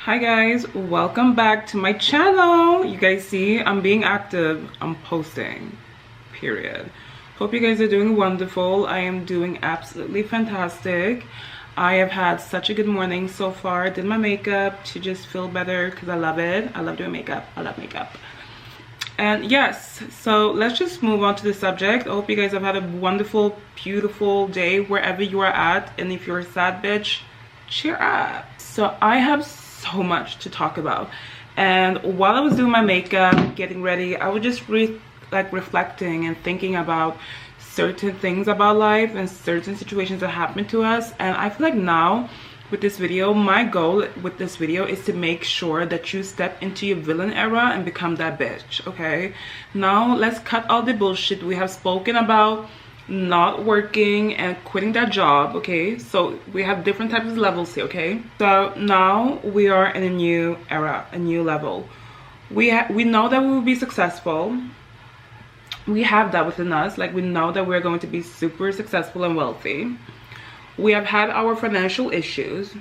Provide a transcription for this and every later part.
Hi guys, welcome back to my channel. You guys see I'm being active, I'm posting, period. Hope you guys are doing wonderful. I am doing absolutely fantastic. I have had such a good morning so far. Did my makeup to just feel better because I love it. I love doing makeup. I love makeup. And yes, so let's just move on to the subject. I hope you guys have had a wonderful, beautiful day wherever you are at. And if you're a sad bitch, cheer up. So I have so much to talk about, and while I was doing my makeup, getting ready, I was just reflecting and thinking about certain things about life and certain situations that happened to us. And I feel like now with this video, my goal with this video is to make sure that you step into your villain era and become that bitch. Okay, now let's cut all the bullshit we have spoken about not working and quitting that job. Okay, so we have different types of levels here. Okay, so now we are in a new era, a new level. We know that we will be successful. We have that within us. Like, we know that we're going to be super successful and wealthy. We have had our financial issues.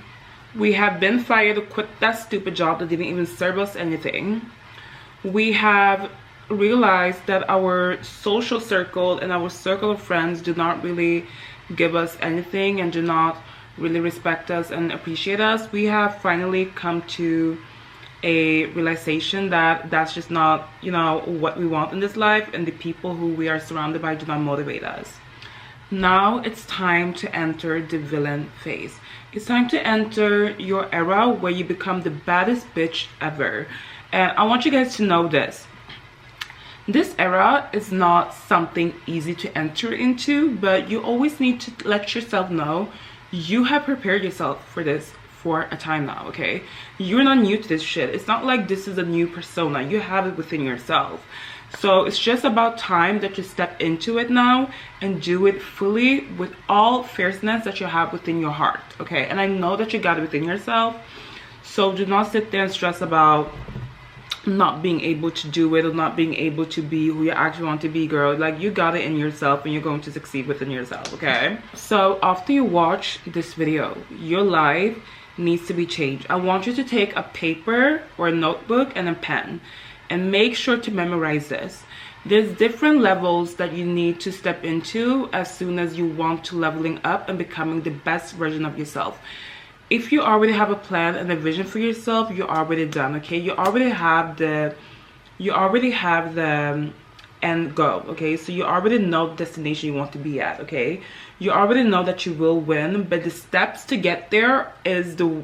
We have been fired to quit that stupid job that didn't even serve us anything. We have realized that our social circle and our circle of friends do not really give us anything and do not really respect us and appreciate us. We have finally come to a realization that that's just not, you know, what we want in this life, and the people who we are surrounded by do not motivate us. Now it's time to enter the villain phase. It's time to enter your era where you become the baddest bitch ever. And I want you guys to know this. This era is not something easy to enter into, but you always need to let yourself know you have prepared yourself for this for a time now. Okay, you're not new to this shit. It's not like this is a new persona. You have it within yourself. So it's just about time that you step into it now and do it fully with all fierceness that you have within your heart. Okay, and I know that you got it within yourself, so do not sit there and stress about not being able to do it or not being able to be who you actually want to be, girl. Like, you got it in yourself and you're going to succeed within yourself. Okay, so after you watch this video, your life needs to be changed. I want you to take a paper or a notebook and a pen and make sure to memorize this. There's different levels that you need to step into as soon as you want to leveling up and becoming the best version of yourself. If you already have a plan and a vision for yourself, you're already done. Okay, you already have the end goal. Okay, so you already know the destination you want to be at. Okay, you already know that you will win, but the steps to get there is the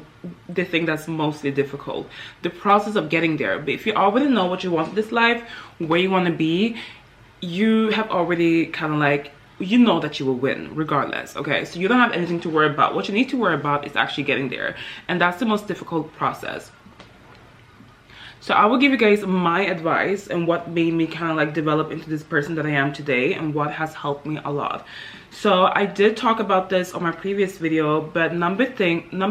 thing that's mostly difficult, the process of getting there. But if you already know what you want in this life, where you want to be, you have already kind of like, you know that you will win regardless. Okay, so you don't have anything to worry about. What you need to worry about is actually getting there, and that's the most difficult process. So I will give you guys my advice and what made me kind of like develop into this person that I am today, and what has helped me a lot. So I did talk about this on my previous video, but number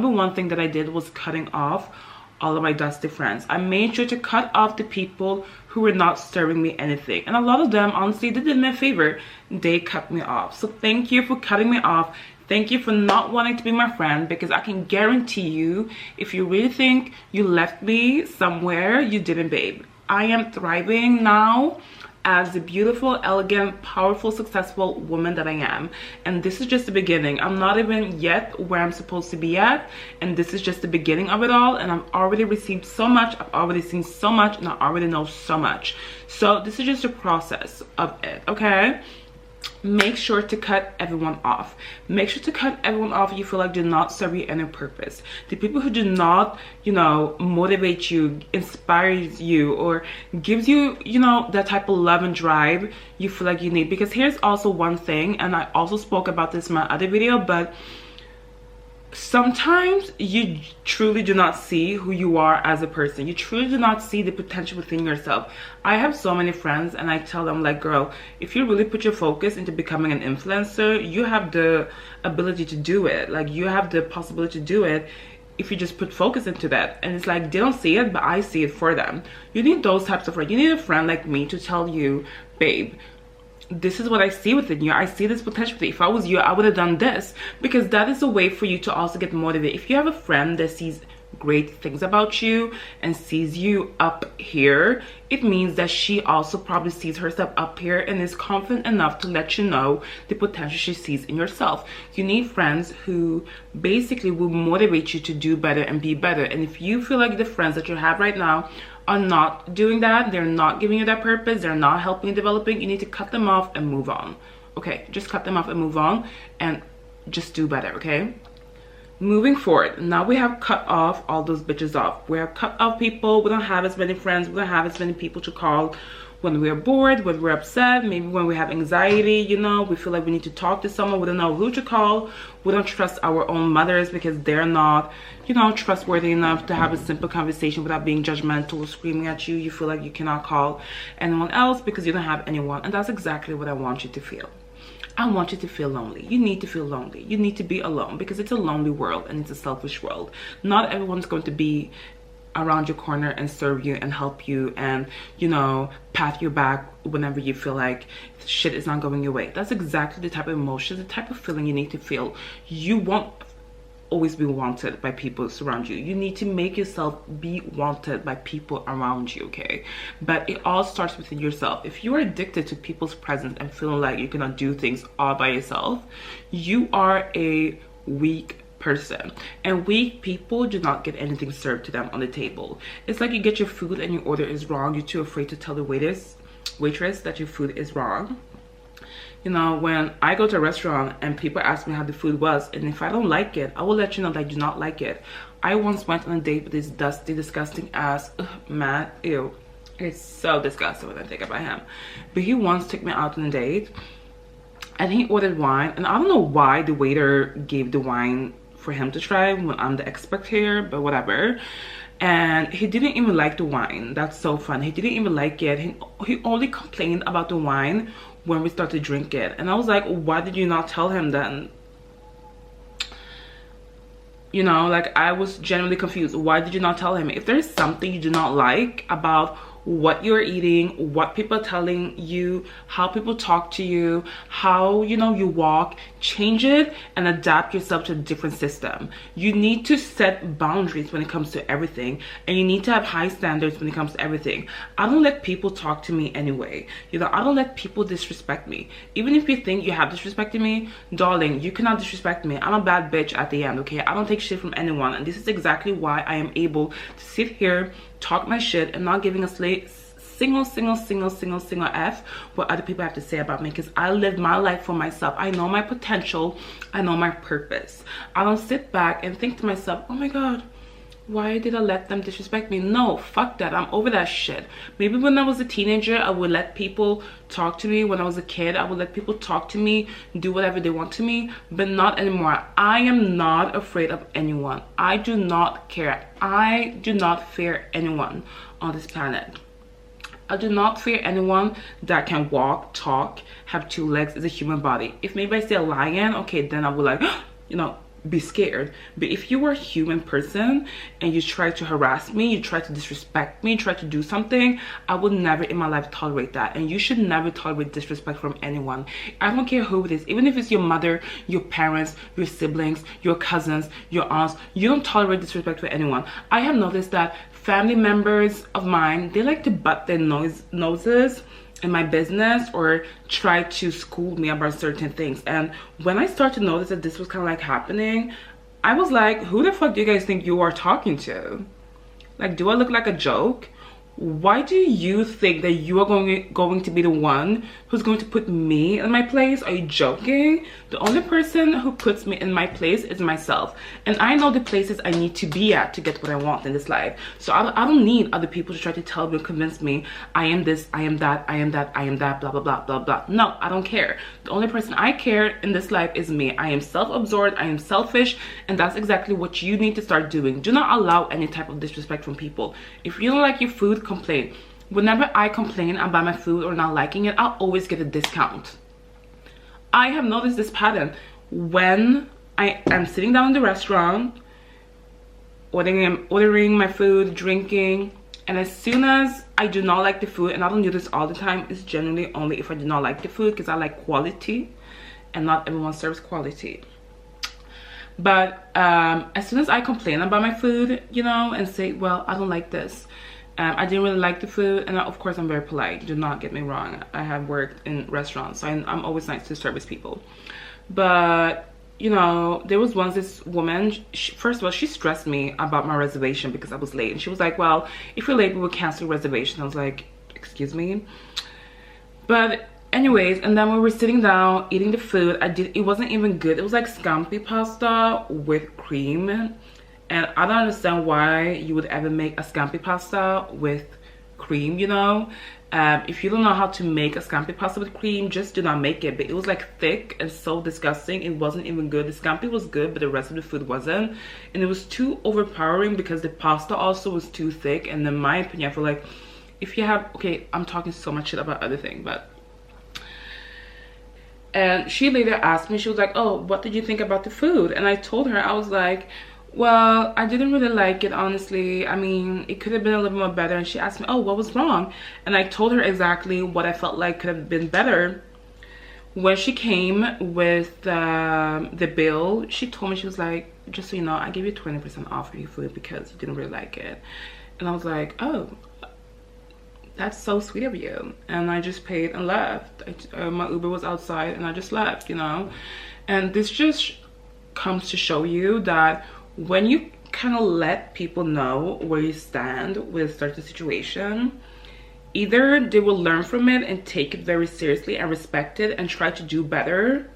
one thing that I did was cutting off all of my dusty friends. I made sure to cut off the people who were not serving me anything, and a lot of them, honestly, they did me a favor. They cut me off. So thank you for cutting me off. Thank you for not wanting to be my friend, because I can guarantee you, if you really think you left me somewhere, you didn't, babe. I am thriving now as the beautiful, elegant, powerful, successful woman that I am, and this is just the beginning. I'm not even yet where I'm supposed to be at, and this is just the beginning of it all. And I've already received so much, I've already seen so much, and I already know so much. So this is just a process of it. Okay, make sure to cut everyone off. Make sure to cut everyone off you feel like do not serve you any purpose. The people who do not, you know, motivate you, inspires you, or gives you, you know, that type of love and drive you feel like you need. Because here's also one thing, and I also spoke about this in my other video, but sometimes you truly do not see who you are as a person. You truly do not see the potential within yourself. I have so many friends, and I tell them, like, girl, if you really put your focus into becoming an influencer, you have the ability to do it. Like, you have the possibility to do it if you just put focus into that. And it's like, they don't see it, but I see it for them. You need those types of friends. You need a friend like me to tell you, babe, this is what I see within you. I see this potential. If I was you, I would have done this, because that is a way for you to also get motivated. If you have a friend that sees great things about you and sees you up here, it means that she also probably sees herself up here and is confident enough to let you know the potential she sees in yourself. You need friends who basically will motivate you to do better and be better. And if you feel like the friends that you have right now are not doing that, they're not giving you that purpose, they're not helping you developing, you need to cut them off and move on. Okay, just cut them off and move on and just do better, okay? Moving forward, now we have cut off all those bitches off. We have cut off people. We don't have as many friends. We don't have as many people to call when we're bored, when we're upset, maybe when we have anxiety, you know, we feel like we need to talk to someone. We don't know who to call. We don't trust our own mothers because they're not, you know, trustworthy enough to have a simple conversation without being judgmental or screaming at you. You feel like you cannot call anyone else because you don't have anyone. And that's exactly what I want you to feel. I want you to feel lonely. You need to feel lonely. You need to be alone because it's a lonely world and it's a selfish world. Not everyone's going to be around your corner and serve you and help you and, you know, pat your back whenever you feel like shit is not going your way. That's exactly the type of emotions, the type of feeling you need to feel. You won't always be wanted by people around you. You need to make yourself be wanted by people around you, okay? But it all starts within yourself. If you are addicted to people's presence and feeling like you cannot do things all by yourself, you are a weak person. And weak people do not get anything served to them on the table. It's like you get your food and your order is wrong. You're too afraid to tell the waitress that your food is wrong. You know, when I go to a restaurant and people ask me how the food was, and if I don't like it, I will let you know that I do not like it. I once went on a date with this dusty, disgusting ass man. Ew. It's so disgusting when I think about him. But he once took me out on a date and he ordered wine. And I don't know why the waiter gave the wine for him to try when I'm the expert here, but whatever. And he didn't even like the wine. That's so fun. He didn't even like it. He only complained about the wine when we started to drink it. And I was like, why did you not tell him then? You know, like, I was genuinely confused. Why did you not tell him? If there's something you do not like about what you're eating, what people are telling you, how people talk to you, how, you know, you walk, change it and adapt yourself to a different system. You need to set boundaries when it comes to everything, and you need to have high standards when it comes to everything. I don't let people talk to me anyway. You know, I don't let people disrespect me. Even if you think you have disrespected me, darling, you cannot disrespect me. I'm a bad bitch at the end, okay? I don't take shit from anyone, and this is exactly why I am able to sit here, talk my shit, and not giving a single F what other people have to say about me, because I live my life for myself. I know my potential. I know my purpose. I don't sit back and think to myself, oh my God, why did I let them disrespect me? No, fuck that. I'm over that shit. Maybe when I was a teenager, I would let people talk to me. When I was a kid, I would let people talk to me, do whatever they want to me, but not anymore. I am not afraid of anyone. I do not care. I do not fear anyone on this planet. I do not fear anyone that can walk, talk, have two legs, is a human body. If maybe I see a lion, okay, then I would like, you know, be scared. But if you were a human person and you try to harass me, you try to disrespect me, try to do something, I would never in my life tolerate that. And you should never tolerate disrespect from anyone. I don't care who it is. Even if it's your mother, your parents, your siblings, your cousins, your aunts, you don't tolerate disrespect for anyone. I have noticed that family members of mine, they like to butt their noses in my business or try to school me about certain things. And when I started to notice that this was kind of like happening, I was like, who the fuck do you guys think you are talking to? Like, do I look like a joke? Why do you think that you are going to be the one who's going to put me in my place? Are you joking? The only person who puts me in my place is myself. And I know the places I need to be at to get what I want in this life. So I don't need other people to try to tell me and convince me I am this, I am that, I am that, I am that, blah, blah, blah, blah, blah. No, I don't care. The only person I care in this life is me. I am self-absorbed, I am selfish, and that's exactly what you need to start doing. Do not allow any type of disrespect from people. If you don't like your food, complain. Whenever I complain about my food or not liking it, I'll always get a discount. I have noticed this pattern. When I am sitting down in the restaurant, ordering my food, drinking, and as soon as I do not like the food, and I don't do this all the time, it's generally only if I do not like the food, because I like quality and not everyone serves quality. But as soon as I complain about my food, you know, and say, well, I don't like this, I didn't really like the food, and of course I'm very polite, do not get me wrong, I have worked in restaurants, so I'm always nice to service people. But you know, there was once this woman, first of all, she stressed me about my reservation because I was late, and she was like, well, if you're late we will cancel your reservation. I was like, excuse me? But anyways, and then we were sitting down eating the food. It wasn't even good. It was like scampi pasta with cream, and I don't understand why you would ever make a scampi pasta with cream, you know. If you don't know how to make a scampi pasta with cream, just do not make it. But it was like thick and so disgusting. It wasn't even good. The scampi was good, but the rest of the food wasn't, and it was too overpowering because the pasta also was too thick. And in my opinion, I feel like if you have, okay, I'm talking so much shit about other things, but and she later asked me, she was like, oh, what did you think about the food? And I told her, I was like, well, I didn't really like it, honestly. I mean, it could have been a little more better. And she asked me, oh, what was wrong? And I told her exactly what I felt like could have been better. When she came with the bill, she told me, she was like, just so you know, I gave you 20% off of your food because you didn't really like it. And I was like, oh, that's so sweet of you. And I just paid and left. My Uber was outside and I just left, you know. And this just comes to show you that when you kind of let people know where you stand with certain situation, either they will learn from it and take it very seriously and respect it and try to do better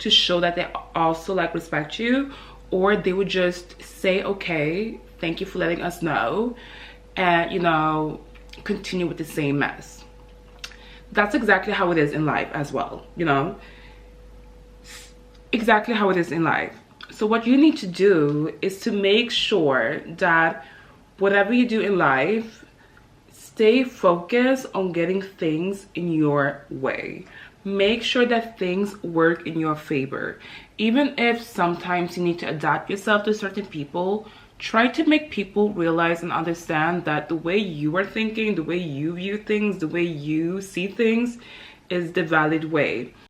to show that they also like respect you, or they would just say, okay, thank you for letting us know, and you know, continue with the same mess. That's exactly how it is in life as well, you know, exactly how it is in life. So what you need to do is to make sure that whatever you do in life, stay focused on getting things in your way. Make sure that things work in your favor. Even if sometimes you need to adapt yourself to certain people, try to make people realize and understand that the way you are thinking, the way you view things, the way you see things is the valid way.